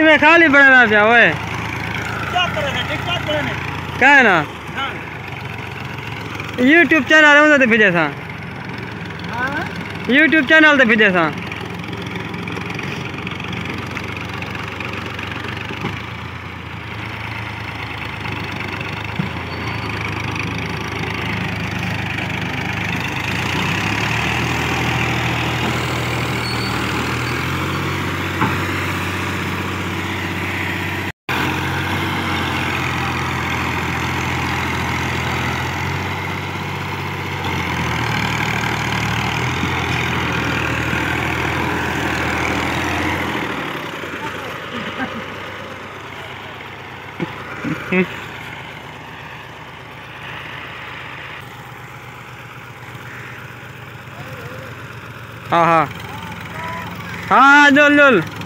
इमे खाली बड़ा पिया ओए क्या करे टिकटॉक करे ने क्या है ना हां YouTube चैनल है उनते भेजे सा हां YouTube चैनल ते भेजे सा हाँ हाँ हाँ जोल जोल